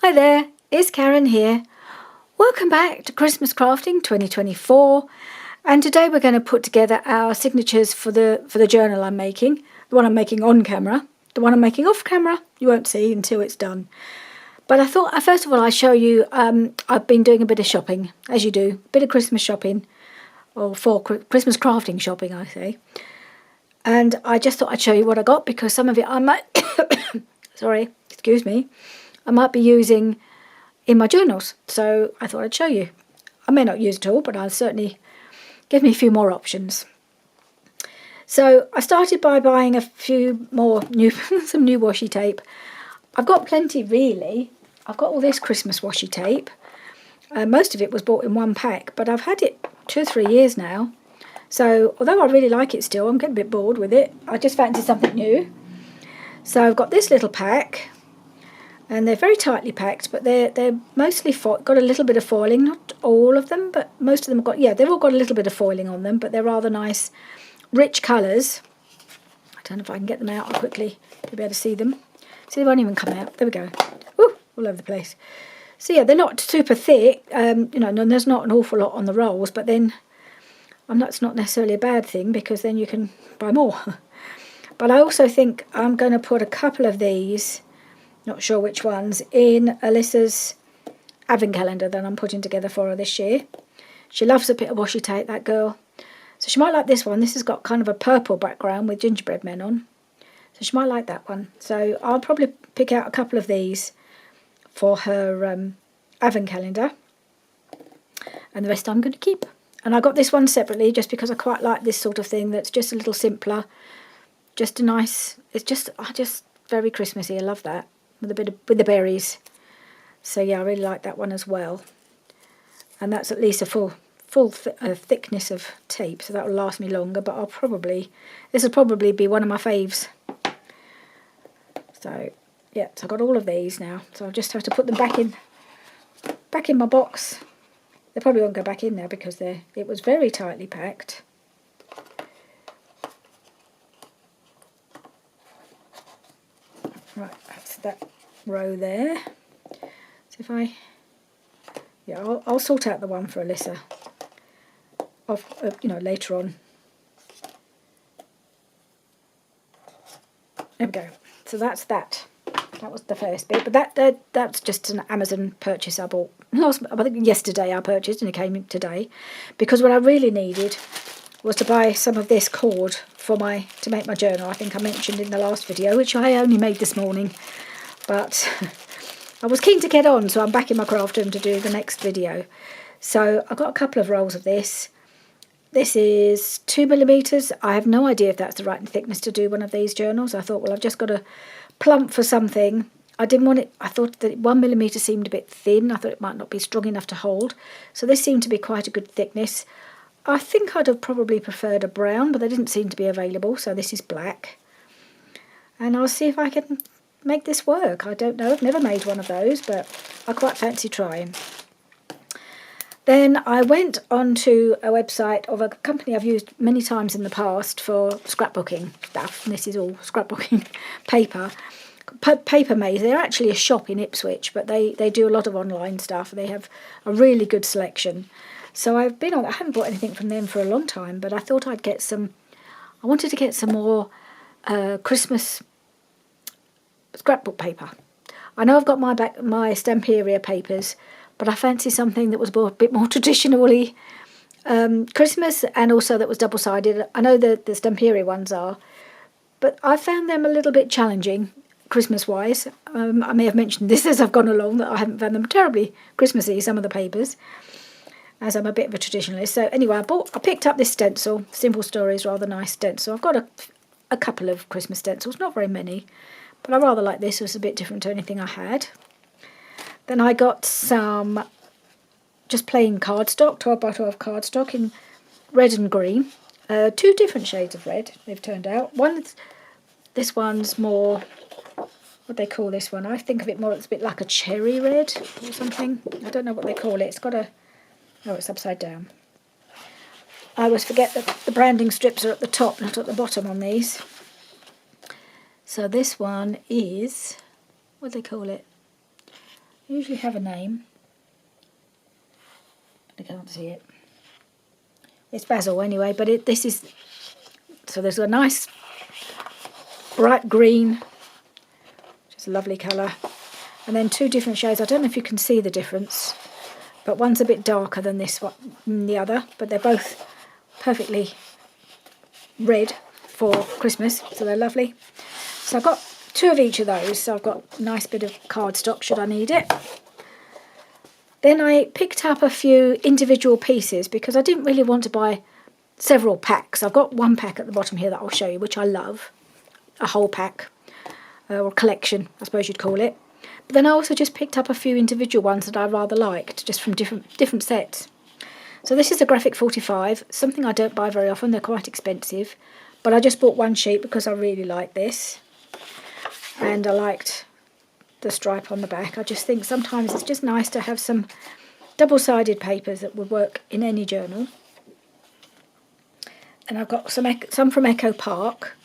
Hi there, it's Karen here. Welcome back to Christmas Crafting 2024, and today we're going to put together our signatures for the journal I'm making, the one I'm making on camera. The one I'm making off camera you won't see until it's done. But I thought first of all I'd show you, I've been doing a bit of shopping, as you do, a bit of Christmas shopping, or for Christmas crafting shopping I say. And I just thought I'd show you what I got, because some of it I might, sorry, excuse me, I might be using in my journals, so I thought I'd show you. I may not use it all, but I'll certainly give me a few more options. So I started by buying a few more some new washi tape. I've got plenty really. I've got all this Christmas washi tape. Most of it was bought in one pack, but I've had it 2 or 3 years now. So although I really like it still, I'm getting a bit bored with it. I just fancy something new. So I've got this little pack. And they're very tightly packed, but they're mostly got a little bit of foiling. Not all of them, but most of them have got, they've all got a little bit of foiling on them, but they're rather nice, rich colours. I don't know if I can get them out quickly to be able to see them. See, they won't even come out. There we go. Ooh, all over the place. So yeah, they're not super thick. And there's not an awful lot on the rolls, but then it's not necessarily a bad thing, because then you can buy more. But I also think I'm going to put a couple of these, not sure which ones, in Alyssa's advent calendar that I'm putting together for her this year. She loves a bit of washi tape, that girl. So she might like this one. This has got kind of a purple background with gingerbread men on. So she might like that one. So I'll probably pick out a couple of these for her advent calendar. And the rest I'm going to keep. And I got this one separately just because I quite like this sort of thing that's just a little simpler. Just a nice, it's just very Christmassy. I love that. With the berries. So yeah, I really like that one as well. And that's at least a full thickness of tape, so that will last me longer, but this will probably be one of my faves. So yeah, so I've got all of these now, so I'll just have to put them back in my box. They probably won't go back in there because it was very tightly packed. Right, that's that row there. So if I'll sort out the one for Alyssa later on. There we go. So that's that. That was the first bit, but that's just an Amazon purchase I bought I think yesterday. I purchased, and it came today, because what I really needed was to buy some of this cord to make my journal. I think I mentioned in the last video, which I only made this morning, but I was keen to get on, so I'm back in my craft room to do the next video. So I've got a couple of rolls of this. This is 2mm. I have no idea if that's the right thickness to do one of these journals. I thought, well, I've just got to plump for something. I didn't want it. I thought that 1mm seemed a bit thin. I thought it might not be strong enough to hold. So this seemed to be quite a good thickness. I think I'd have probably preferred a brown, but they didn't seem to be available, so this is black. And I'll see if I can make this work. I don't know, I've never made one of those, but I quite fancy trying. Then I went onto a website of a company I've used many times in the past for scrapbooking stuff, and this is all scrapbooking paper. Paper Maze, they're actually a shop in Ipswich, but they do a lot of online stuff. They have a really good selection. So I haven't bought anything from them for a long time, but I thought I wanted to get some more Christmas scrapbook paper. I know I've got my Stamperia papers, but I fancy something that was a bit more traditionally Christmas, and also that was double-sided. I know the Stamperia ones are, but I found them a little bit challenging Christmas-wise. I may have mentioned this as I've gone along, that I haven't found them terribly Christmassy, some of the papers, as I'm a bit of a traditionalist. So anyway, I picked up this stencil. Simple Stories, rather nice stencil. I've got a couple of Christmas stencils, not very many, but I rather like this. It was a bit different to anything I had. Then I got some just plain cardstock, 12x12 cardstock in red and green. 2 different shades of red they've turned out. This one's more, what they call this one? I think of it more, it's a bit like a cherry red or something. I don't know what they call it. It's upside down. I always forget that the branding strips are at the top, not at the bottom on these. So this one is, what do they call it? They usually have a name. I can't see it. It's basil anyway, but this is... So there's a nice bright green, which is a lovely colour. And then two different shades. I don't know if you can see the difference, but one's a bit darker than this one, than the other, but they're both perfectly red for Christmas, so they're lovely. So I've got two of each of those, so I've got a nice bit of cardstock should I need it. Then I picked up a few individual pieces because I didn't really want to buy several packs. I've got one pack at the bottom here that I'll show you, which I love, a whole pack, or collection, I suppose you'd call it. But then I also just picked up a few individual ones that I rather liked, just from different sets. So this is a Graphic 45, something I don't buy very often, they're quite expensive. But I just bought one sheet because I really like this. And I liked the stripe on the back. I just think sometimes it's just nice to have some double-sided papers that would work in any journal. And I've got some from Echo Park.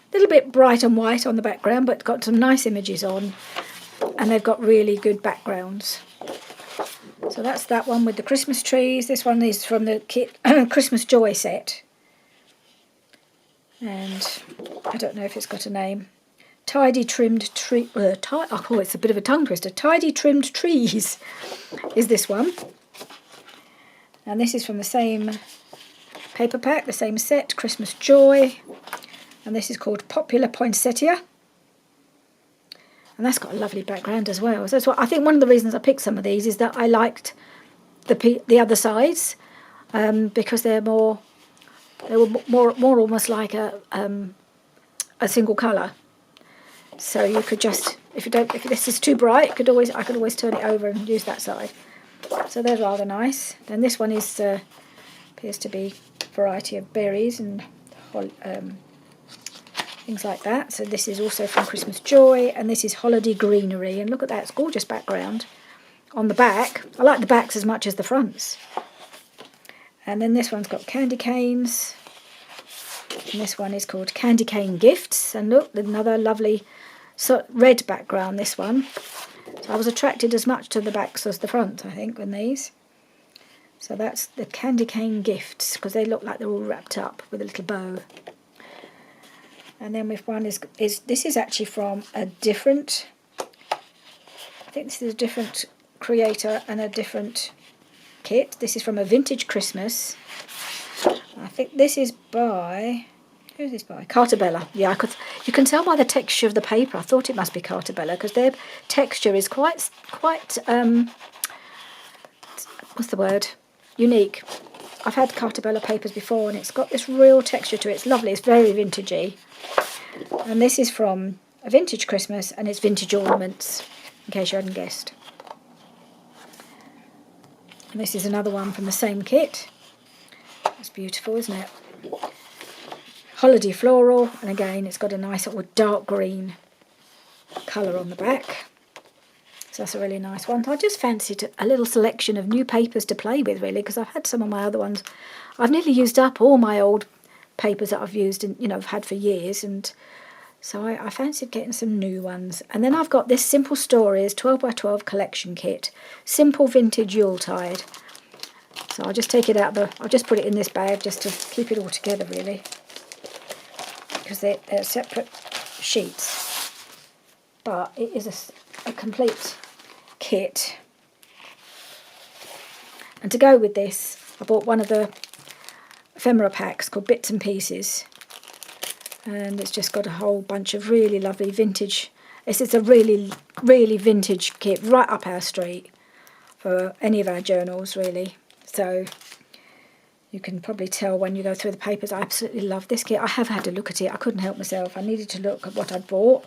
A little bit bright and white on the background, but got some nice images on. And they've got really good backgrounds. So that's that one with the Christmas trees. This one is from the kit Christmas Joy set. And I don't know if it's got a name. Tidy Trimmed Tree... oh, it's a bit of a tongue twister. Tidy Trimmed Trees is this one. And this is from the same paper pack, the same set, Christmas Joy. And this is called Popular Poinsettia. And that's got a lovely background as well. So that's what I think one of the reasons I picked some of these is that I liked the other sides because they were more almost like a single colour. So you could just, if this is too bright, I could always turn it over and use that side. So they're rather nice. Then this one is appears to be a variety of berries and things like that. So this is also from Christmas Joy, and this is Holiday Greenery. And look at that, it's gorgeous background. On the back, I like the backs as much as the fronts. And then this one's got candy canes. And this one is called Candy Cane Gifts. And look, another lovely red background, this one. So I was attracted as much to the backs as the front, I think, on these. So that's the Candy Cane Gifts, because they look like they're all wrapped up with a little bow. And then with one this is actually from a different, I think this is a different creator and a different kit. This is from a Vintage Christmas. I think this is by, who's this by? Cartabella. Yeah, you can tell by the texture of the paper. I thought it must be Cartabella because their texture is quite what's the word? Unique. I've had Cartabella papers before and it's got this real texture to it. It's lovely. It's very vintagey. And this is from a Vintage Christmas and it's Vintage Ornaments, in case you hadn't guessed. And this is another one from the same kit. It's beautiful, isn't it? Holiday Floral, and again it's got a nice sort of dark green colour on the back. So that's a really nice one. I just fancied a little selection of new papers to play with, really, because I've had some of my other ones. I've nearly used up all my old papers that I've used and I've had for years, and so I fancied getting some new ones. And then I've got this Simple Stories 12x12 collection kit, simple vintage Yuletide. So I'll just take it out I'll just put it in this bag just to keep it all together, really, because they're separate sheets. But it is a complete kit. And to go with this, I bought one of the ephemera packs called Bits and Pieces, and it's just got a whole bunch of really lovely vintage. This is a really, really vintage kit, right up our street for any of our journals, really. So you can probably tell when you go through the papers, I absolutely love this kit. I have had a look at it. I couldn't help myself. I needed to look at what I'd bought.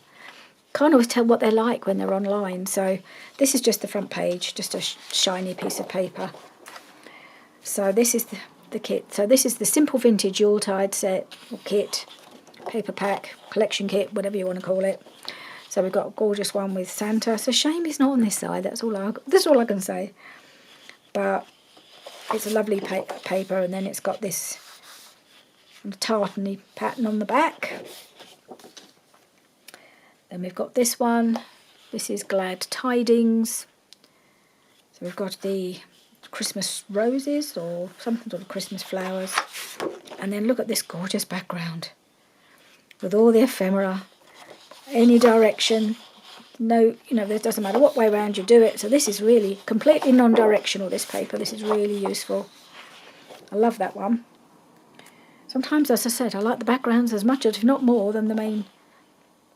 Can't always tell what they're like when they're online. So this is just the front page, just a shiny piece of paper. So this is the kit. So this is the Simple Vintage Yuletide set, or kit, paper pack, collection kit, whatever you want to call it. So we've got a gorgeous one with Santa. It's a shame he's not on this side. That's all I can say. But it's a lovely paper, and then it's got this tartany pattern on the back. Then we've got this one. This is Glad Tidings. So we've got the Christmas roses or something sort of Christmas flowers. And then look at this gorgeous background with all the ephemera, any direction. No, it doesn't matter what way around you do it. So this is really completely non-directional, this paper. This is really useful. I love that one. Sometimes, as I said, I like the backgrounds as much, if not more, than the main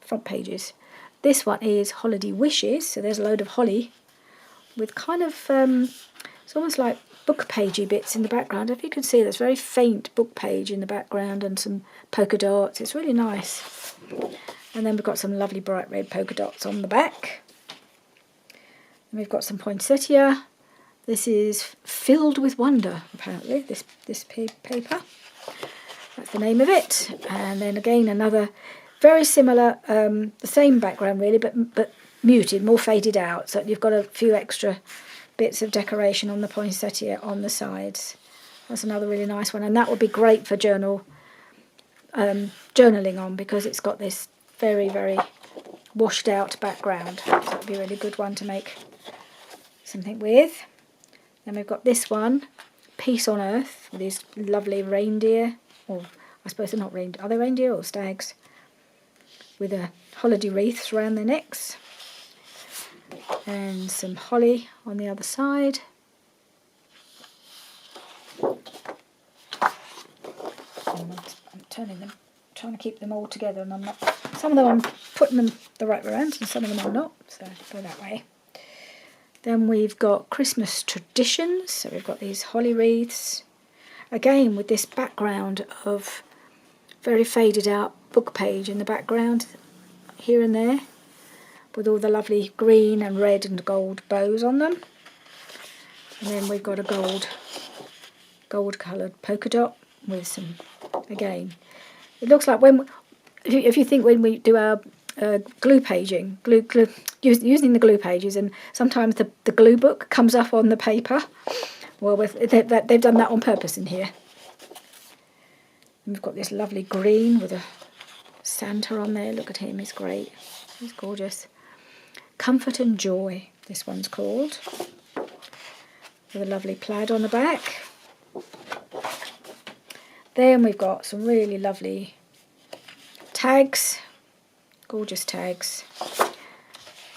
front pages. This one is Holiday Wishes. So there's a load of holly with kind of, it's almost like book pagey bits in the background. If you can see, there's very faint book page in the background and some polka dots. It's really nice. And then we've got some lovely bright red polka dots on the back. And we've got some poinsettia. This is Filled with Wonder, apparently, this paper. That's the name of it. And then again, another very similar, the same background really, but muted, more faded out. So you've got a few extra bits of decoration on the poinsettia on the sides. That's another really nice one. And that would be great for journaling on, because it's got this very, very washed out background. So that would be a really good one to make something with. Then we've got this one, Peace on Earth, with these lovely reindeer, or I suppose they're not reindeer. Are they reindeer or stags? With a holiday wreaths around their necks. And some holly on the other side. I'm turning them, trying to keep them all together, and I'm not. Some of them I'm putting them the right way around, and some of them I'm not. So go that way. Then we've got Christmas traditions. So we've got these holly wreaths. Again, with this background of very faded out book page in the background, here and there, with all the lovely green and red and gold bows on them. And then we've got a gold coloured polka dot with some, again, it looks like if you think when we do our glue paging, using the glue pages, and sometimes the glue book comes up on the paper. Well, they've done that on purpose in here. And we've got this lovely green with a Santa on there. Look at him, he's great. He's gorgeous. Comfort and Joy, this one's called. With a lovely plaid on the back. Then we've got some really lovely tags. Gorgeous tags.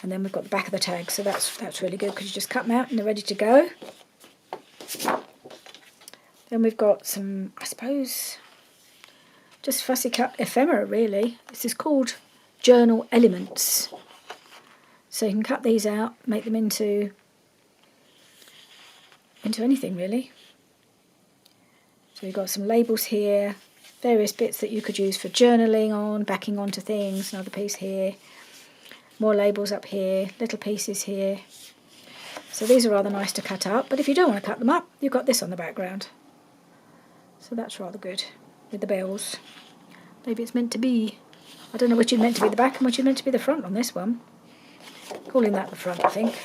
And then we've got the back of the tags, so that's really good, because you just cut them out and they're ready to go. Then we've got some, I suppose, just fussy cut ephemera really. This is called Journal Elements. So you can cut these out, make them into anything really. So you've got some labels here, various bits that you could use for journaling on, backing onto things, another piece here, more labels up here, little pieces here. So these are rather nice to cut up, but if you don't want to cut them up, you've got this on the background. So that's rather good, with the bells. Maybe it's meant to be, I don't know which is meant to be the back and which is meant to be the front on this one. Calling that the front, I think.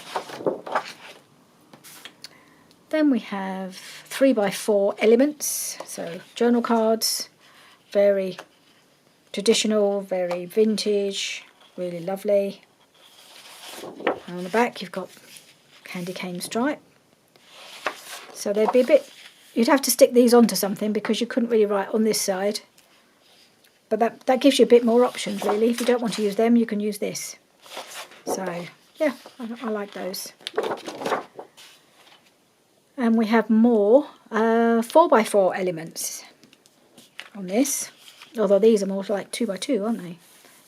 Then we have 3x4 elements, so journal cards, very traditional, very vintage, really lovely. And on the back you've got candy cane stripe. So they'd be a bit, you'd have to stick these onto something because you couldn't really write on this side. But that gives you a bit more options really. If you don't want to use them, you can use this. So yeah, I like those. And we have more 4x4 elements on this, although these are more like 2x2, aren't they?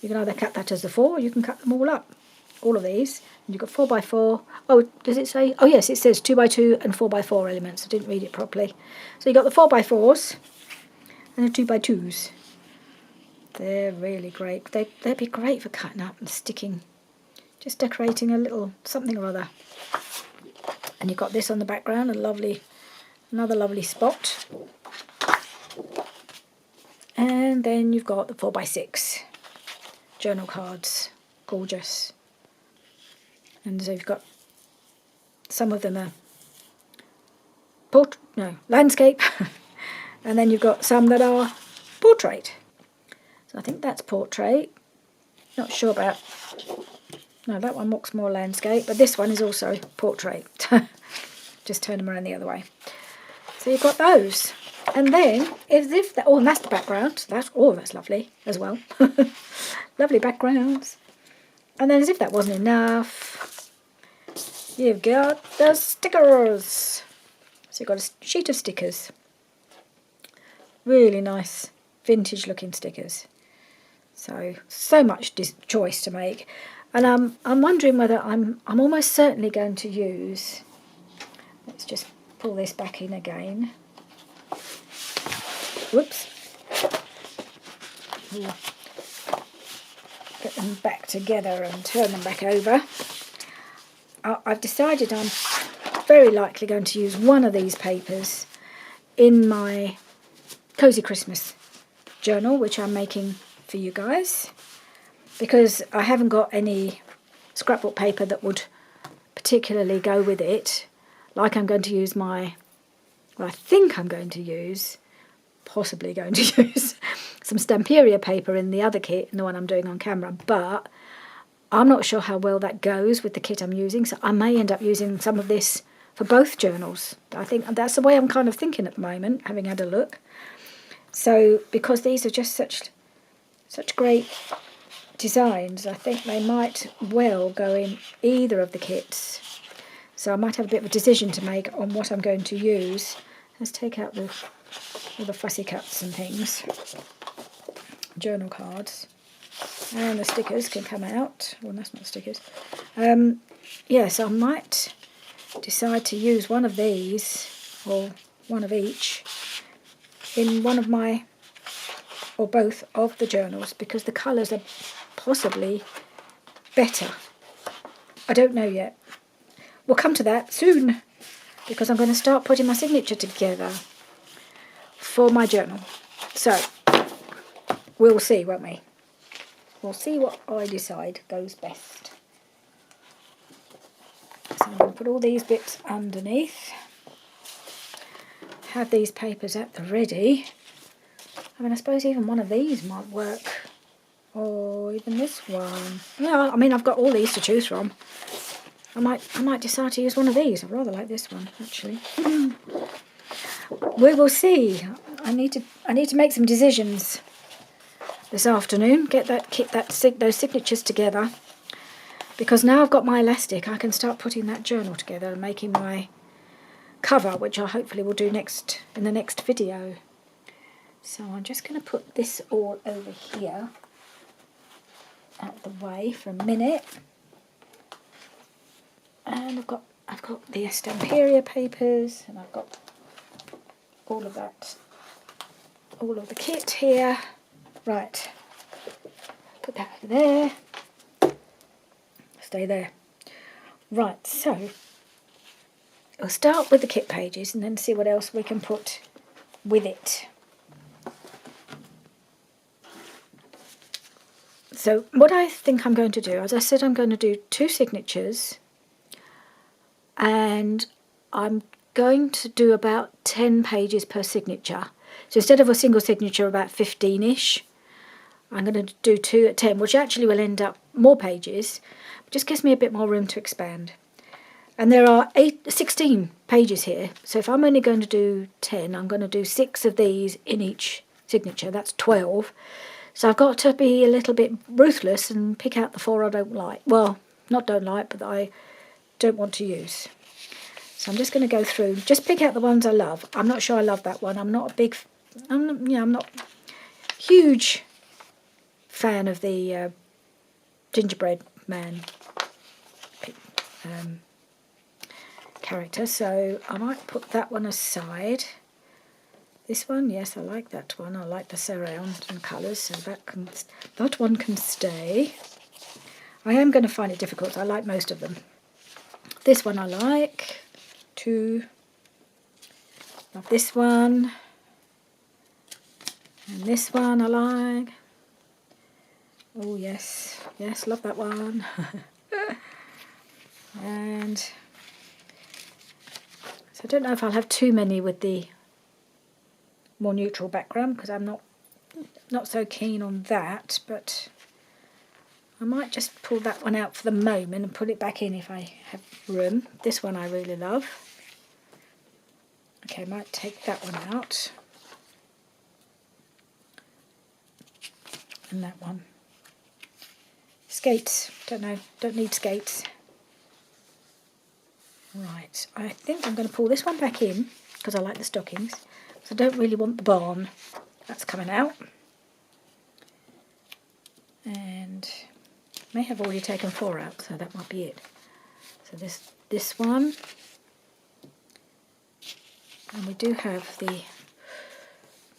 You can either cut that as the 4 or you can cut them all up, all of these. And you've got 4x4. Oh, does it say? Oh yes, it says 2x2 and 4x4 elements. I didn't read it properly. So you've got the 4x4s and the 2x2s. They're really great. They'd be great for cutting up and sticking, just decorating a little something or other. And you've got this on the background, another lovely spot. And then you've got the 4x6 journal cards, gorgeous. And so you've got some of them are landscape, and then you've got some that are portrait. So I think that's portrait. Not sure about No, that one looks more landscape, but this one is also portrait. Just turn them around the other way. So you've got those. And then, oh, and that's the background. That's lovely as well. Lovely backgrounds. And then as if that wasn't enough, you've got the stickers. So you've got a sheet of stickers. Really nice vintage looking stickers. So much choice to make. And I'm wondering whether I'm almost certainly going to use, let's just pull this back in again. Whoops. Get them back together and turn them back over. I've decided I'm very likely going to use one of these papers in my Cozy Christmas journal, which I'm making for you guys, because I haven't got any scrapbook paper that would particularly go with it. Like I'm going to use I think I'm going to use, possibly going to use some Stamperia paper in the other kit, and the one I'm doing on camera, but I'm not sure how well that goes with the kit I'm using, so I may end up using some of this for both journals. I think that's the way I'm kind of thinking at the moment, having had a look. So because these are just such great designs, I think they might well go in either of the kits. So I might have a bit of a decision to make on what I'm going to use. Let's take out all the fussy cuts and things. Journal cards. And the stickers can come out. Well, that's not stickers. So I might decide to use one of these, or one of each, in one of my, or both of the journals, because the colours are possibly better. I don't know yet. We'll come to that soon, because I'm going to start putting my signature together for my journal. So, we'll see, won't we? We'll see what I decide goes best. So I'm going to put all these bits underneath. Have these papers at the ready. I mean, I suppose even one of these might work. Or even this one. Yeah, I mean, I've got all these to choose from. I might decide to use one of these. I rather like this one, actually. We will see. I need to make some decisions this afternoon. Get those signatures together. Because now I've got my elastic, I can start putting that journal together and making my cover, which I hopefully will do in the next video. So I'm just going to put this all over here, out the way for a minute. And I've got the Stamperia papers, and I've got all of the kit here. Right, put that over there. Stay there. Right, so we'll start with the kit pages and then see what else we can put with it. So what I think I'm going to do, as I said, I'm going to do 2 signatures, and I'm going to do about 10 pages per signature. So instead of a single signature, about 15-ish, I'm going to do 2 at 10, which actually will end up more pages. It just gives me a bit more room to expand. And there are 16 pages here, so if I'm only going to do 10, I'm going to do 6 of these in each signature. That's 12. So I've got to be a little bit ruthless and pick out the 4 I don't like. Well, not don't like, but that I don't want to use. So I'm just going to go through, just pick out the ones I love. I'm not sure I love that one. I'm not huge fan of the gingerbread man character, so I might put that one aside. This one, yes, I like that one. I like the surround and colours, so that one can stay. I am going to find it difficult. I like most of them. This one I like. 2. Love this one. And this one I like. Oh yes, yes, love that one. And so I don't know if I'll have too many with the more neutral background, because I'm not so keen on that, but I might just pull that one out for the moment and put it back in if I have room. This one I really love. Okay, I might take that one out. And that one. Skates, don't know, don't need skates. Right, I think I'm going to pull this one back in because I like the stockings. So I don't really want the barn. That's coming out. And may have already taken 4 out, so that might be it. So this one. And we do have the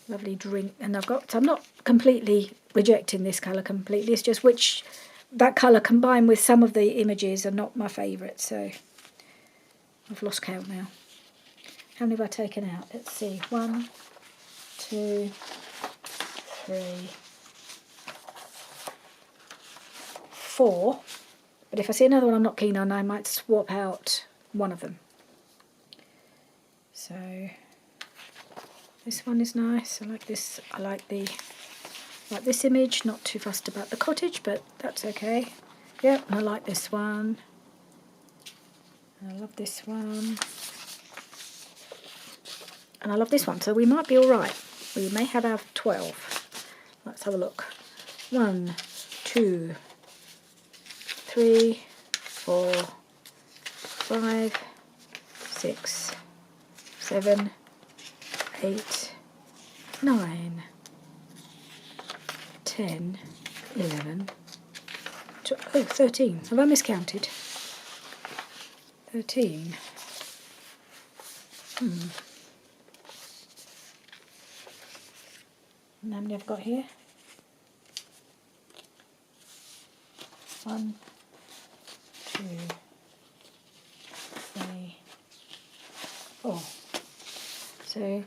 lovely drink, and so I'm not completely rejecting this colour completely, it's just that colour combined with some of the images are not my favourite, so I've lost count now. How many have I taken out? Let's see, 1, 2, 3, 4, but if I see another one I'm not keen on, I might swap out one of them. So this one is nice. I like this. I like this image. Not too fussed about the cottage, but that's okay. Yep, and I like this one. And I love this one. And I love this one. So we might be all right. We may have our 12. Let's have a look. 1, 2, 3, 4, 5, 6, 7, 8, 9, 10, 11, 12, 13. Have I miscounted? 13. And how many have I got here? 1, 2, 3, 4. So,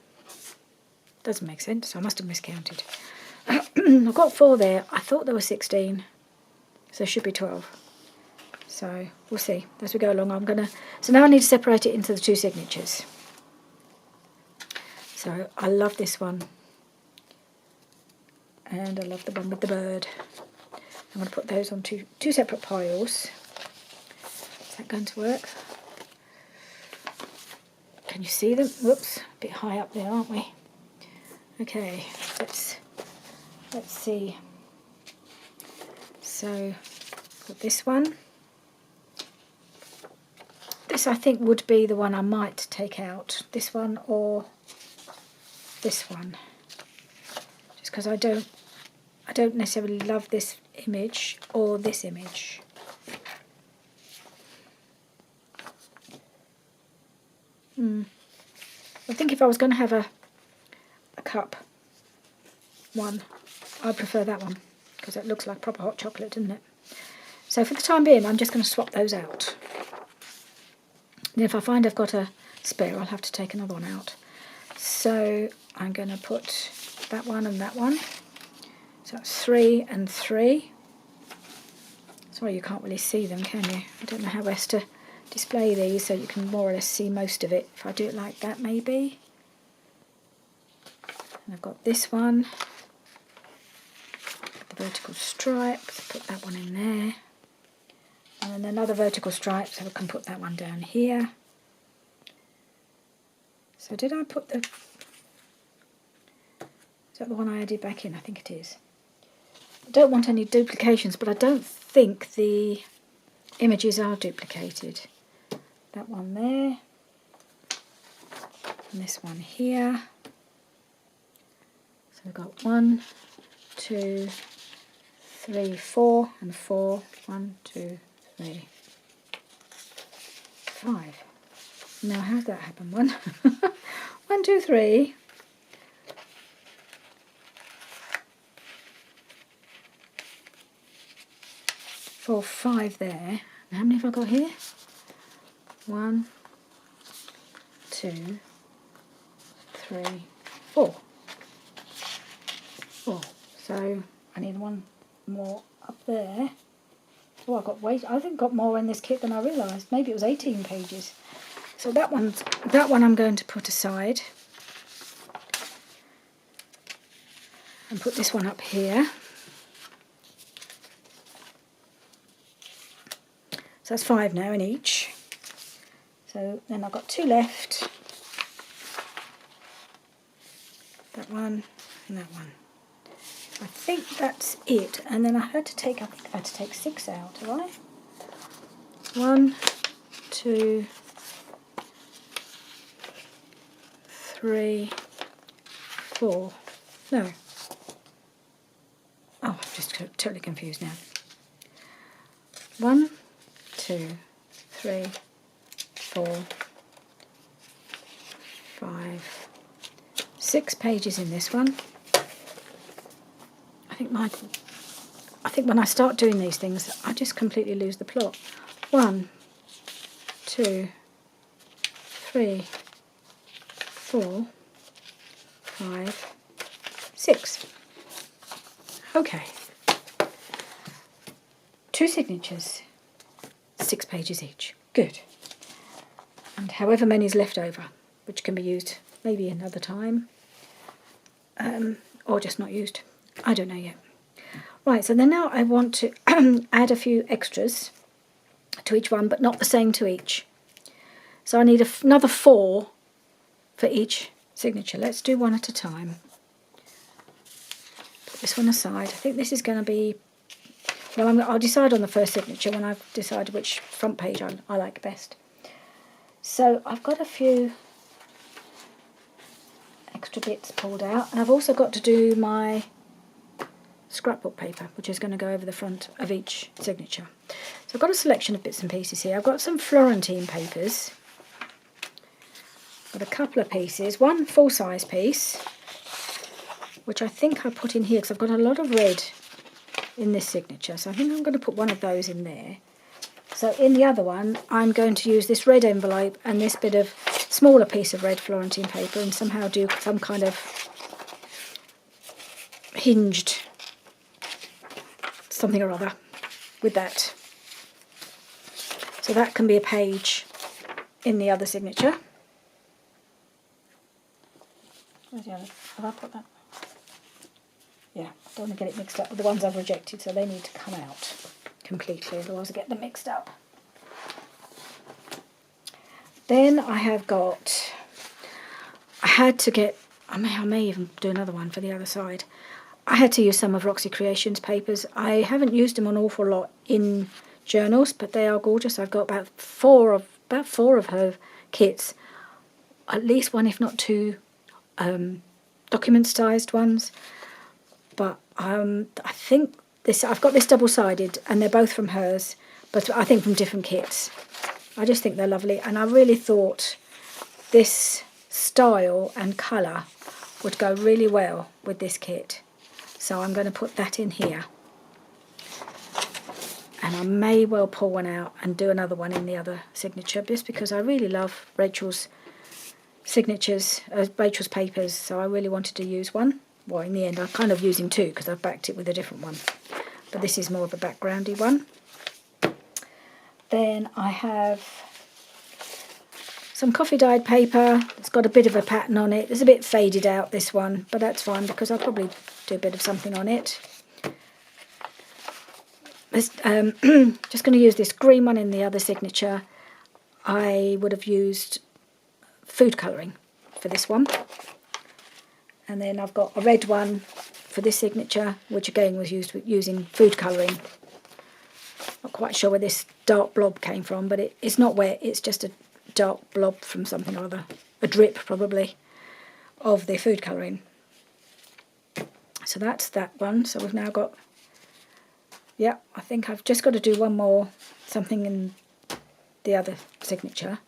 doesn't make sense, so I must have miscounted. I've got 4 there. I thought there were 16, so it should be 12. So, we'll see as we go along. So now I need to separate it into the 2 signatures. So, I love this one. And I love the one with the bird. I'm going to put those on two separate piles. Is that going to work? Can you see them? Whoops, a bit high up there, aren't we? Okay, let's see. So, got this one. This I think would be the one I might take out. This one or this one. Just because I don't necessarily love this image or this image. I think if I was going to have a cup one, I'd prefer that one because it looks like proper hot chocolate, doesn't it? So for the time being, I'm just going to swap those out. And if I find I've got a spare, I'll have to take another one out. So I'm going to put that one and that one. So that's 3 and 3. Sorry, you can't really see them, can you? I don't know how best to display these so you can more or less see most of it. If I do it like that, maybe. And I've got this one, the vertical stripe, so put that one in there. And then another vertical stripe, so I can put that one down here. So did I put is that the one I added back in? I think it is. I don't want any duplications, but I don't think the images are duplicated. That one there, and this one here. So we've got 1, 2, 3, 4, and 4. 1, 2, 3, 5. Now how's that happen? 1, 1, 2, 3. 4, 5 there. And how many have I got here? 1, 2, 3, 4. 4. So I need one more up there. Oh, I think got more in this kit than I realised. Maybe it was 18 pages. So that one I'm going to put aside. And put this one up here. So that's 5 now in each. So then I've got 2 left. That one and that one. I think that's it. And then I think I had to take 6 out, have I? 1, 2, 3, 4. No. Oh, I'm just totally confused now. 1, 2, 3, 4, 5, 6 pages in this one. I think when I start doing these things, I just completely lose the plot. 1, 2, 3, 4, 5, 6. Okay. 2 signatures, 6 pages each. Good. And however many is left over, which can be used maybe another time, or just not used. I don't know yet. Right, so then now I want to add a few extras to each one, but not the same to each. So I need another 4 for each signature. Let's do one at a time. Put this one aside. I think this is going to be... Well, I'll decide on the first signature when I've decided which front page I like best. So I've got a few extra bits pulled out, and I've also got to do my scrapbook paper, which is going to go over the front of each signature. So I've got a selection of bits and pieces here. I've got some Florentine papers. Got a couple of pieces, one full-size piece, which I think I put in here because I've got a lot of red in this signature, so I think I'm going to put one of those in there. So in the other one, I'm going to use this red envelope and this bit of smaller piece of red Florentine paper and somehow do some kind of hinged something or other with that. So that can be a page in the other signature. Where's the other? Have I put that? Yeah, I don't want to get it mixed up with the ones I've rejected, so they need to come out completely, otherwise I get them mixed up. Then I have got, I may even do another one for the other side. I had to use some of Roxy Creations papers. I haven't used them an awful lot in journals, but they are gorgeous. I've got about four of her kits, at least one if not 2 document-sized ones. But I think I've got this double-sided, and they're both from hers, but I think from different kits. I just think they're lovely, and I really thought this style and colour would go really well with this kit. So I'm going to put that in here. And I may well pull one out and do another one in the other signature, just because I really love Rachel's signatures, Rachel's papers, so I really wanted to use one. Well, in the end, I'm kind of using 2 because I've backed it with a different one. But this is more of a backgroundy one. Then I have some coffee dyed paper. It's got a bit of a pattern on it. It's a bit faded out, this one, but that's fine because I'll probably do a bit of something on it. Just going to use this green one in the other signature. I would have used food colouring for this one. And then I've got a red one for this signature, which again was used using food colouring. Not quite sure where this dark blob came from, but it's not wet, it's just a dark blob from something or other. A drip, probably, of the food colouring. So that's that one. So we've now got... Yeah, I think I've just got to do one more, something in the other signature.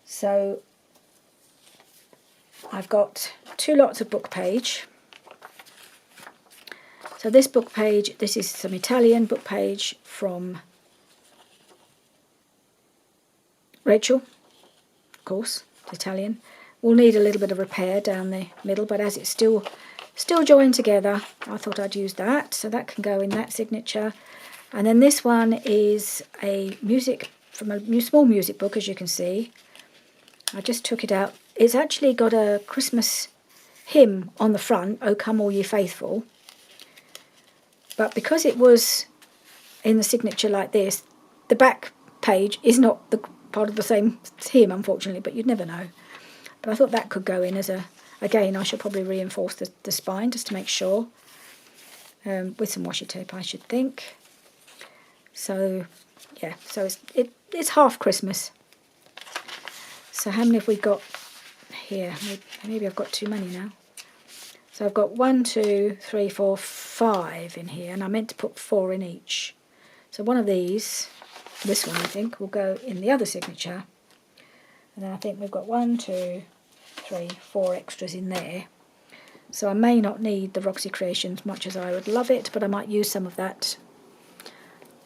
So I've got 2 lots of book page. So this book page, this is some Italian book page from Rachel, of course, it's Italian. We'll need a little bit of repair down the middle, but as it's still joined together, I thought I'd use that. So that can go in that signature. And then this one is a music, from a small music book, as you can see. I just took it out. It's actually got a Christmas hymn on the front, O Come All Ye Faithful. But because it was in the signature like this, the back page is not the part of the same hem, unfortunately, but you'd never know. But I thought that could go in as a, again, I should probably reinforce the spine just to make sure, with some washi tape, I should think. So, yeah, so it's half Christmas. So how many have we got here? Maybe I've got too many now. So I've got 1, 2, 3, 4, 5 in here, and I meant to put 4 in each. So one of these, this one I think, will go in the other signature. And then I think we've got 1, 2, 3, 4 extras in there. So I may not need the Roxy Creations much as I would love it, but I might use some of that.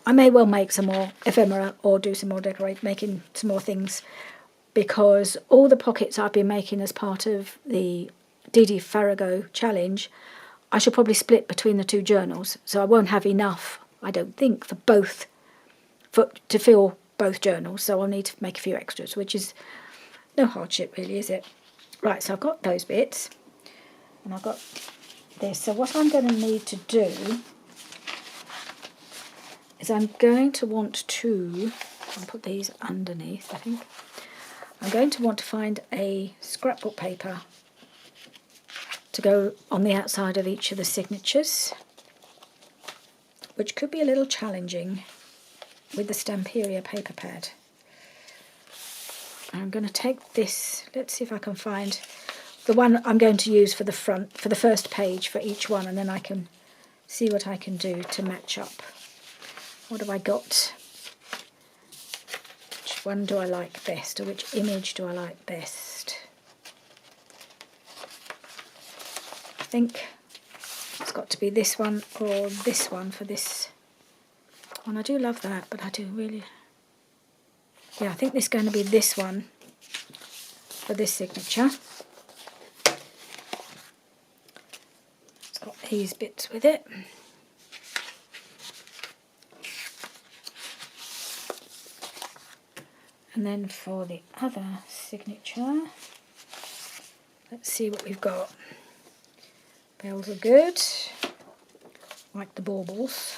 I may well make some more ephemera or do some more making some more things, because all the pockets I've been making as part of the Didi Farago challenge, I should probably split between the 2 journals. So I won't have enough, I don't think, for both, to fill both journals. So I'll need to make a few extras, which is no hardship really, is it? Right, so I've got those bits, and I've got this. So what I'm going to need to do is I'm going to want to, I'll put these underneath, I think. I'm going to want to find a scrapbook paper to go on the outside of each of the signatures, which could be a little challenging with the Stamperia paper pad. I'm going to take this, let's see if I can find the one I'm going to use for the front, for the first page for each one, and then I can see what I can do to match up. What have I got? Which one do I like best, or which image do I like best? I think it's got to be this one or this one for this one. I do love that, but I do really... Yeah, I think it's going to be this one for this signature. It's got these bits with it. And then for the other signature, let's see what we've got. Bells are good, like the baubles.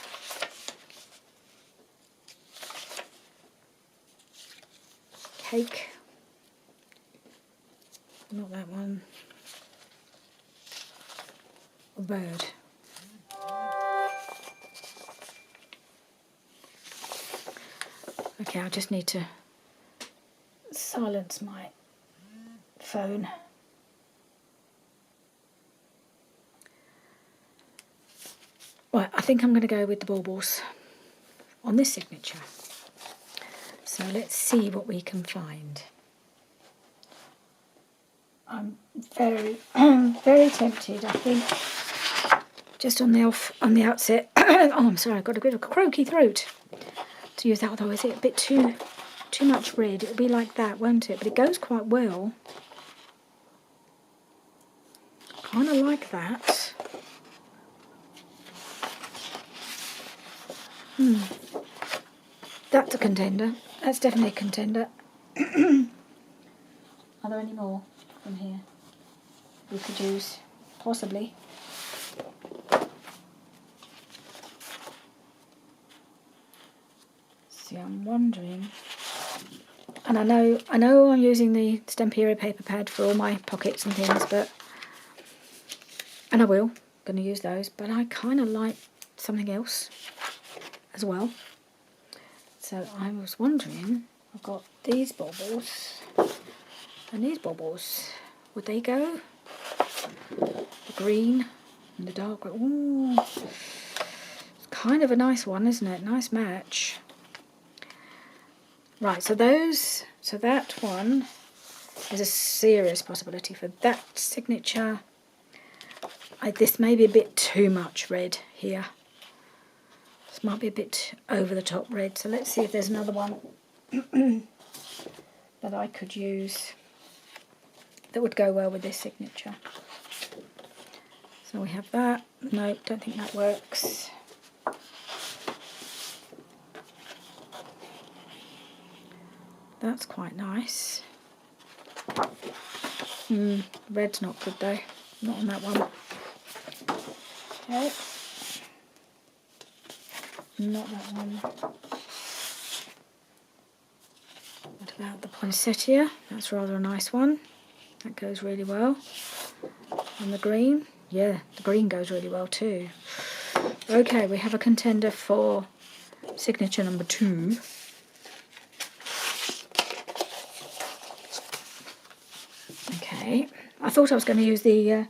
Cake, not that one. A bird. Okay, I just need to silence my phone. Right, I think I'm going to go with the baubles on this signature. So let's see what we can find. I'm very, very tempted, I think, just on the outset. Oh, I'm sorry, I've got a bit of a croaky throat to use that, although is it a bit too much red? It'll be like that, won't it? But it goes quite well. Kind of like that. That's a contender. That's definitely a contender. Are there any more from here we could use? Possibly. See, I'm wondering. And I know I'm using the Stamperia paper pad for all my pockets and things, but... And I will. Going to use those, but I kind of like something else as well. So I was wondering, I've got these baubles and these baubles. Would they go? The green and the dark green. Ooh, it's kind of a nice one, isn't it? Nice match. Right, so that one is a serious possibility for that signature. This may be a bit too much red here. This might be a bit over the top red, so let's see if there's another one that I could use that would go well with this signature. So we have that. No, don't think that works. That's quite nice. Red's not good though, not on that one. Okay. Not that one. about the poinsettia. That's rather a nice one. That goes really well. And the green, yeah, the green goes really well too. Okay, we have a contender for signature number 2. Okay, I thought I was going to use the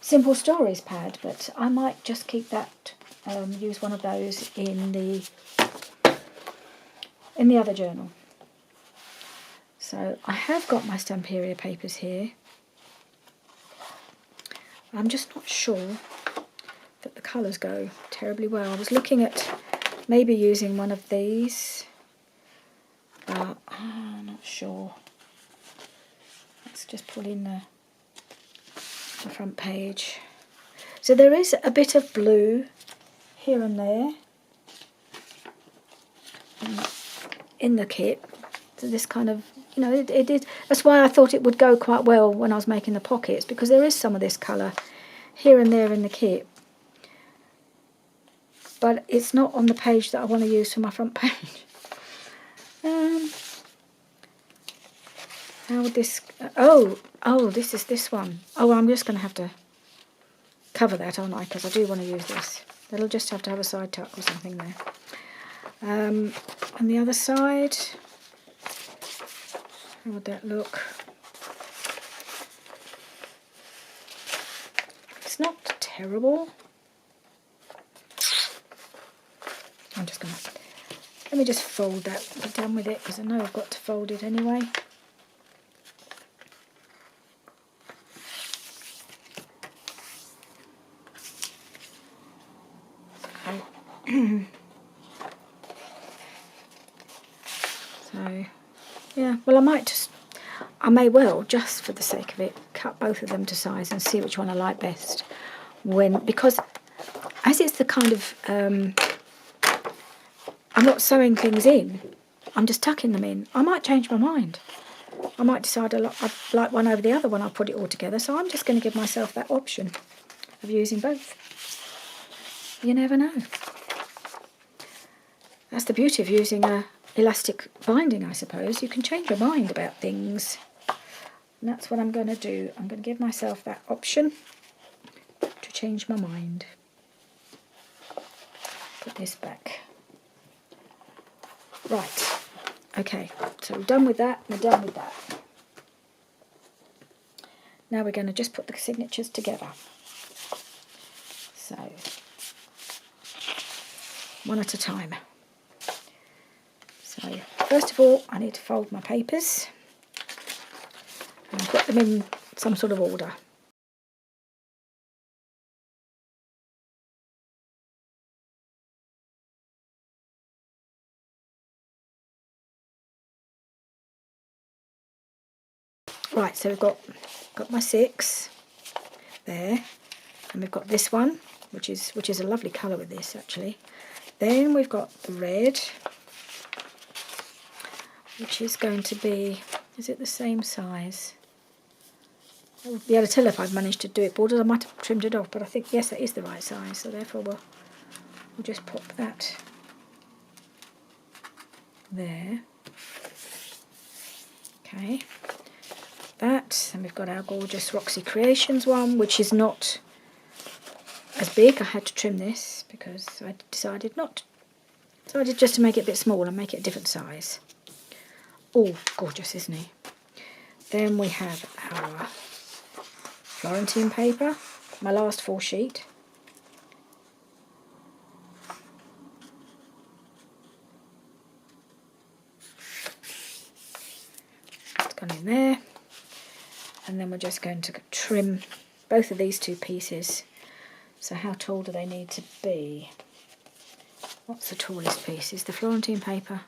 Simple Stories pad, but I might just keep that, use one of those in the other journal. So I have got my Stamperia papers here. I'm just not sure that the colours go terribly well. I was looking at maybe using one of these, but I'm not sure. Let's just pull in the front page. So there is a bit of blue here and there in the kit. So this kind of, you know, it did. That's why I thought it would go quite well when I was making the pockets, because there is some of this colour here and there in the kit. But it's not on the page that I want to use for my front page. How would this... Oh, this is this one. Oh, I'm just going to have to cover that, aren't I? Because I do want to use this. It'll just have to have a side tuck or something there. And the other side... How would that look? It's not terrible. I'm just going to... Let me just fold that, be done with it, because I know I've got to fold it anyway. So, yeah, well I may well, just for the sake of it, cut both of them to size and see which one I like best. Because as it's the kind of, I'm not sewing things in, I'm just tucking them in. I might change my mind. I might decide I like one over the other when I put it all together, so I'm just going to give myself that option of using both. You never know. That's the beauty of using a elastic binding, I suppose. You can change your mind about things. And that's what I'm going to do. I'm going to give myself that option to change my mind. Put this back. Right. Okay, so we're done with that, we're done with that. Now we're going to just put the signatures together. So, one at a time. So, first of all, I need to fold my papers and put them in some sort of order. Right, so we've got my 6 there, and we've got this one, which is a lovely colour with this actually. Then we've got the red, which is going to be, is it the same size? I would be able to tell if I've managed to do it bordered. I might have trimmed it off, but I think, yes, that is the right size, so therefore we'll just pop that there. Okay, that, and we've got our gorgeous Roxy Creations one, which is not as big. I had to trim this because I decided just to make it a bit smaller and make it a different size. Oh, gorgeous, isn't he? Then we have our Florentine paper, my last 4 sheet. It's gone in there. And then we're just going to trim both of these 2 pieces. So how tall do they need to be? What's the tallest piece? Is the Florentine paper.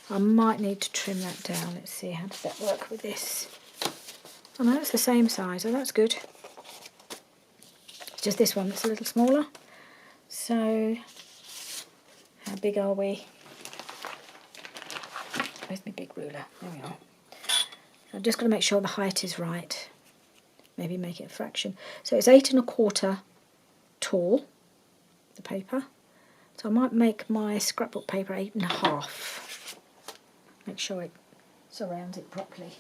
I might need to trim that down. Let's see, how does that work with this? Oh no, it's the same size, oh that's good. It's just this one that's a little smaller. So, how big are we? Where's my big ruler? There we are. I've just got to make sure the height is right. Maybe make it a fraction. So it's 8 1/4 tall, the paper. So I might make my scrapbook paper 8 1/2. Make sure it surrounds it properly.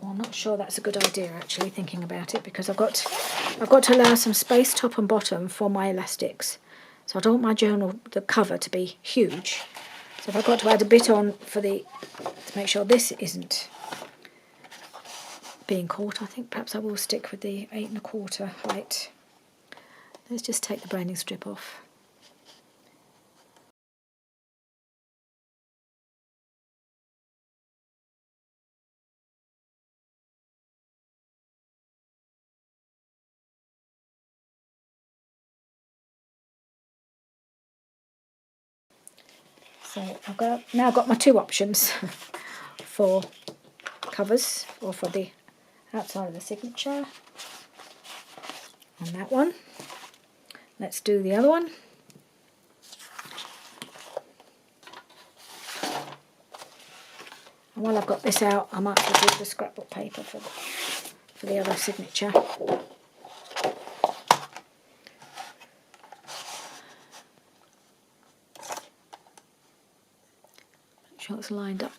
Well, I'm not sure that's a good idea actually, thinking about it, because I've got to allow some space top and bottom for my elastics. So I don't want my journal, the cover, to be huge. So if I've got to add a bit on to make sure this isn't being caught, I think perhaps I will stick with the 8 1/4 height. Let's just take the branding strip off. So I've now got my 2 options for covers, or for the outside of the signature. On that one. Let's do the other one. And while I've got this out, I might as well do the scrapbook paper for the other signature. Make sure it's lined up.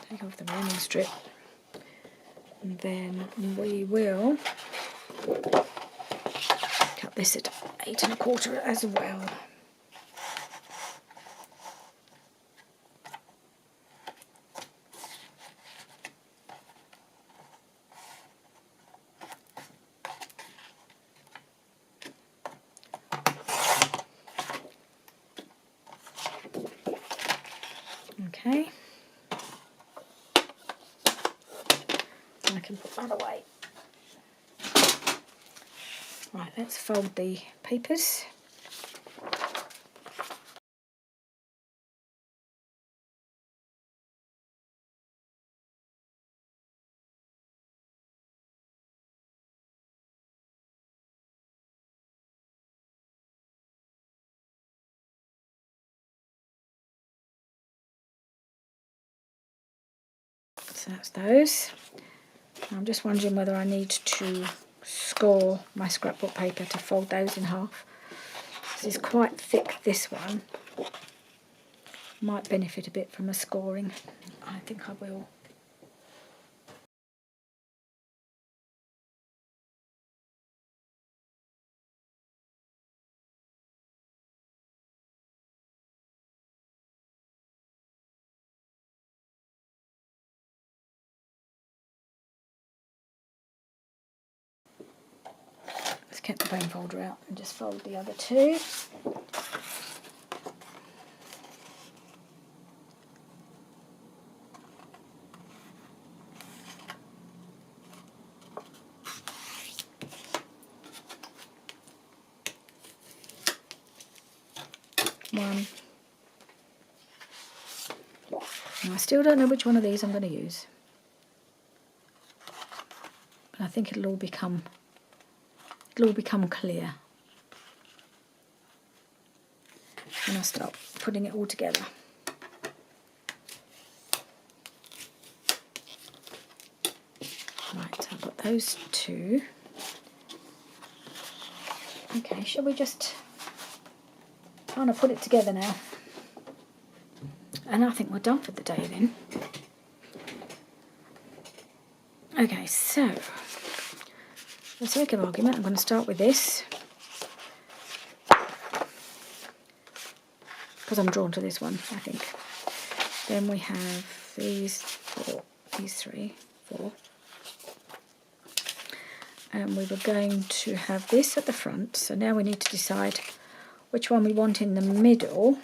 Take off the branding strip, and then we will cut this at 8 1/4 as well. Okay. I can put that away. Right, let's fold the papers. So that's those. I'm just wondering whether I need to score my scrapbook paper to fold those in half. This is quite thick, this one. Might benefit a bit from a scoring. I think I will. Let's get the bone folder out and just fold the other 2. One. And I still don't know which one of these I'm going to use. But I think it'll all become clear when I start putting it all together. Right, so I've got those 2. Okay, shall we just kind of put it together now? And I think we're done for the day then. Okay, so for the sake of argument, I'm going to start with this, because I'm drawn to this one, I think. Then we have these 3, 4. And we were going to have this at the front, so now we need to decide which one we want in the middle.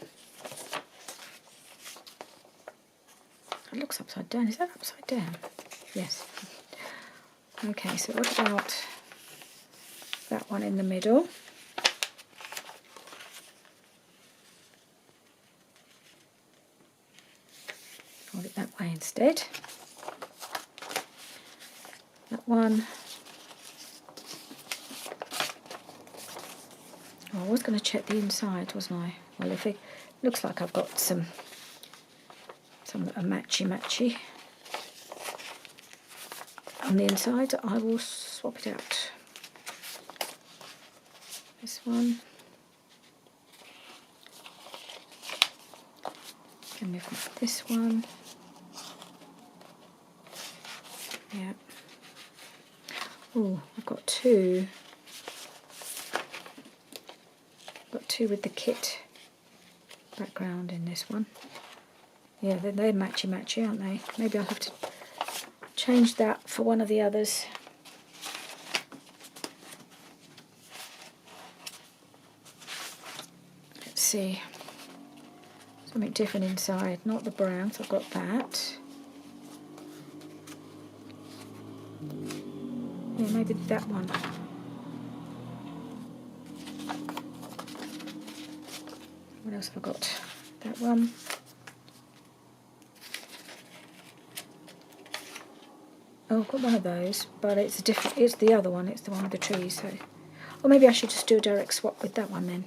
It looks upside down. Is that upside down? Yes. Okay, so what about that one in the middle? Hold it that way instead. That one. Oh, I was going to check the inside, wasn't I? Well, if it looks like I've got some that are matchy on the inside, I will swap it out. This one. Then we've got this one. Yeah. Oh, I've got two. Got two with the kit background in this one. Yeah, they're matchy-matchy, aren't they? Maybe I'll have to change that for one of the others. Let's see. Something different inside, not the brown, so I've got that. Yeah, maybe that one. What else have I got? That one. Oh, I've got one of those, but it's a different. It's the other one. It's the one with the trees. So, or maybe I should just do a direct swap with that one then.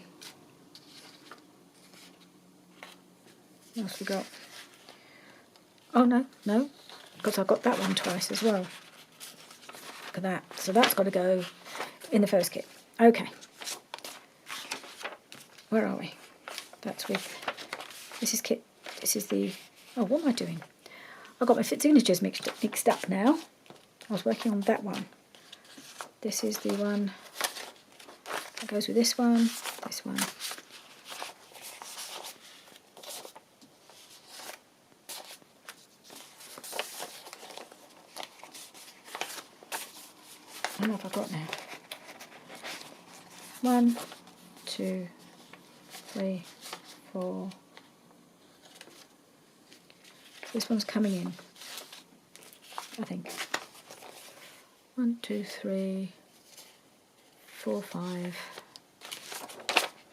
What else we got? Oh no, because I got that one twice as well. Look at that. So that's got to go in the first kit. Okay. Where are we? That's with. This is kit. This is the. Oh, what am I doing? I've got my signatures mixed up now. I was working on that one. This is the one that goes with this one, this one. How many have I got now? 1, 2, 3, 4. This one's coming in, I think. 1, 2, 3, 4, 5.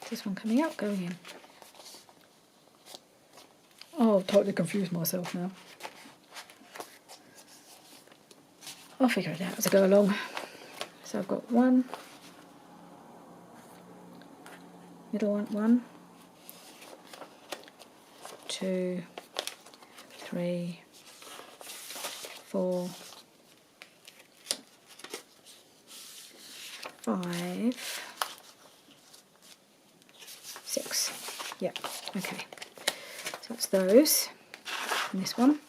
This one coming out, going in. Oh, I've totally confused myself now. I'll figure it out as I go along. So I've got 1, middle one, 1, 2, 3, 4, 5, 6. Yep, okay. So that's those. And this one.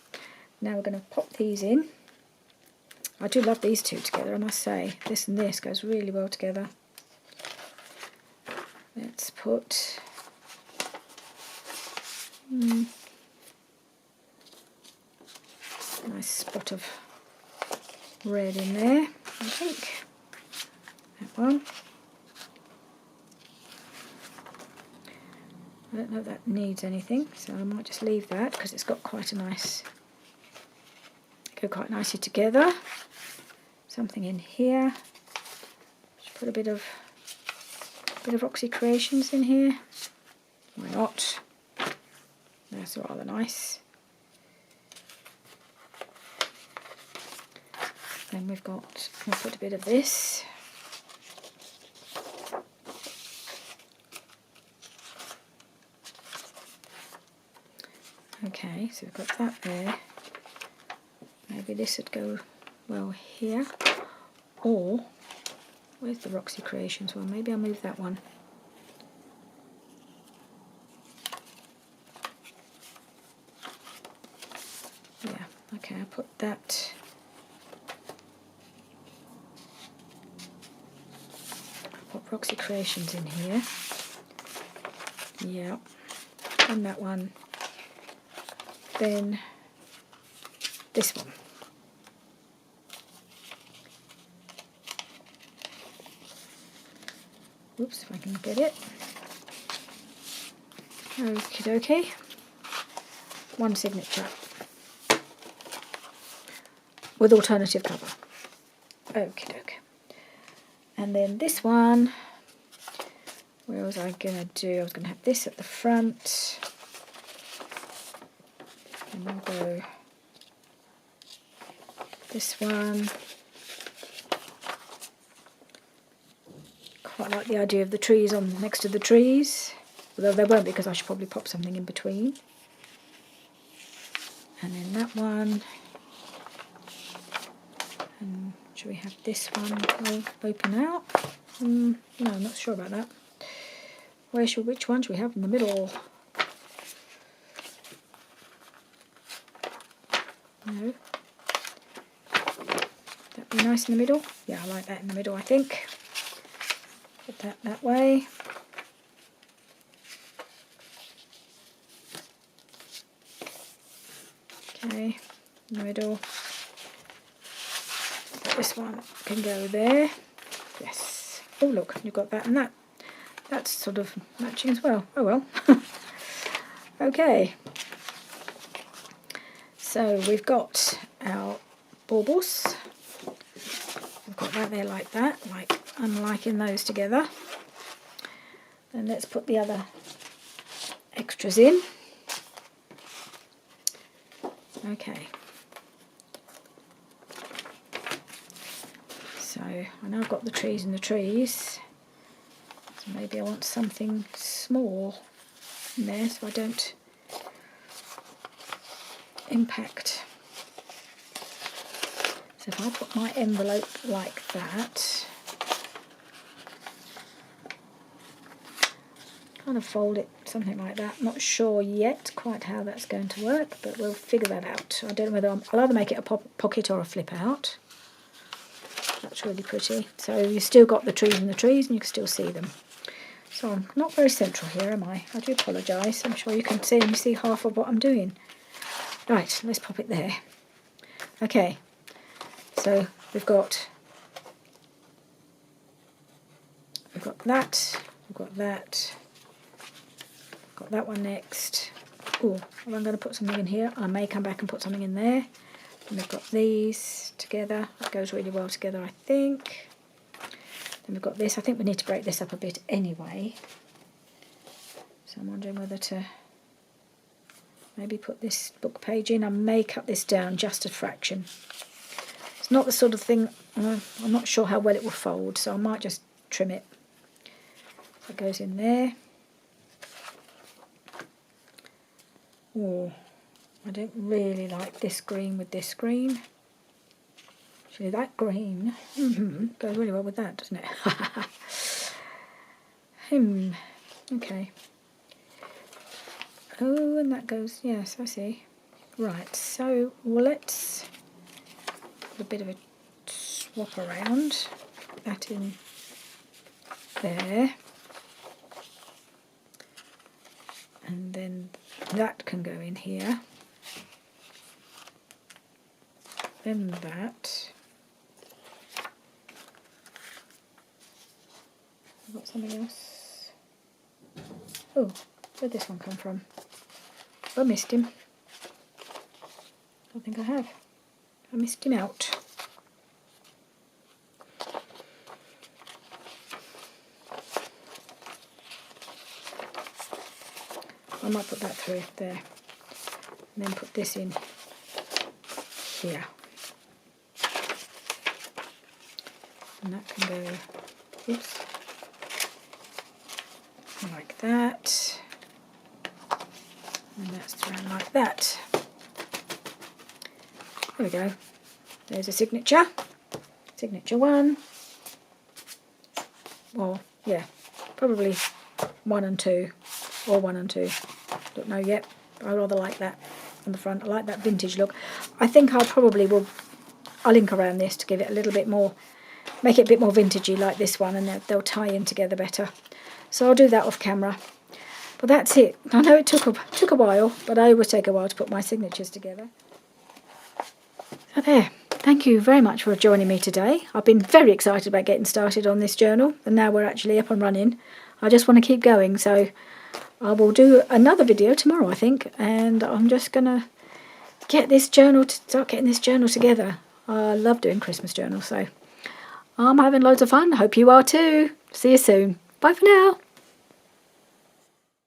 Now we're going to pop these in. I do love these two together, I must say. This and this goes really well together. Let's put a nice spot of red in there, I think. That one. I don't know if that needs anything, so I might just leave that because it's got quite a nice, go quite nicely together. Something in here. Just put a bit of Roxy Creations in here. Why not? That's rather nice. Then we'll put a bit of this. Okay, so we've got that there. Maybe this would go well here. Or, where's the Roxy Creations one? Maybe I'll move that one. Yeah, okay, I'll put that. I'll put Roxy Creations in here. Yeah, and that one. Then this one. Oops, if I can get it. Okie dokie. One signature. With alternative cover. Okie dokie. And then this one. Where was I going to do? I was going to have this at the front. And we'll go this one. Quite like the idea of the trees on next to the trees, although there won't because I should probably pop something in between. And then that one. And should we have this one open out? No, I'm not sure about that. Which one should we have in the middle? No. That'd be nice in the middle. Yeah, I like that in the middle, I think. Put that way. Okay, in the middle. This one can go there. Yes. Oh, look, you've got that and that. That's sort of matching as well. Oh, well. Okay. So we've got our baubles. We've got that there like that. I'm liking those together. And let's put the other extras in. Okay. So I know I've got the trees and the trees. So maybe I want something small in there so I don't impact. So if I put my envelope like that, kind of fold it something like that. Not sure yet quite how that's going to work, but we'll figure that out. I don't know whether I'll either make it a pocket or a flip out. That's really pretty. So you've still got the trees and you can still see them. So I'm not very central here, am I? I do apologise. I'm sure you can see and you see half of what I'm doing. Right, let's pop it there. Okay, so we've got that, got that one next. Oh, I'm going to put something in here. I may come back and put something in there. And we've got these together. That goes really well together, I think. Then we've got this. I think we need to break this up a bit anyway. So I'm wondering whether to maybe put this book page in. I may cut this down just a fraction. It's not the sort of thing, I'm not sure how well it will fold, so I might just trim it. So it goes in there. Oh, I don't really like this green with this green. Actually, that green goes really well with that, doesn't it? Okay. Oh, and that goes, yes, I see. Right, so let's put a bit of a swap around. Put that in there. And then that can go in here. Then that. I've got something else. Oh, where'd this one come from? I missed him. I think I have. I missed him out. I might put that through there. And then put this in here. And that can go, oops, like that. And that's around like that. There we go. There's a signature. Signature 1. Well, yeah, probably 1 and 2. Or 1 and 2. Don't know yet. I rather like that on the front. I like that vintage look. I think I probably will, I'll ink around this to give it a little bit more, make it a bit more vintagey like this one, and they'll tie in together better. So I'll do that off camera. But that's it. I know it took a while, but I always take a while to put my signatures together. So there. Thank you very much for joining me today. I've been very excited about getting started on this journal, and now we're actually up and running. I just want to keep going, so I will do another video tomorrow, I think, and I'm just going to get this journal, start getting this journal together. I love doing Christmas journals, so I'm having loads of fun. Hope you are too. See you soon. Bye for now.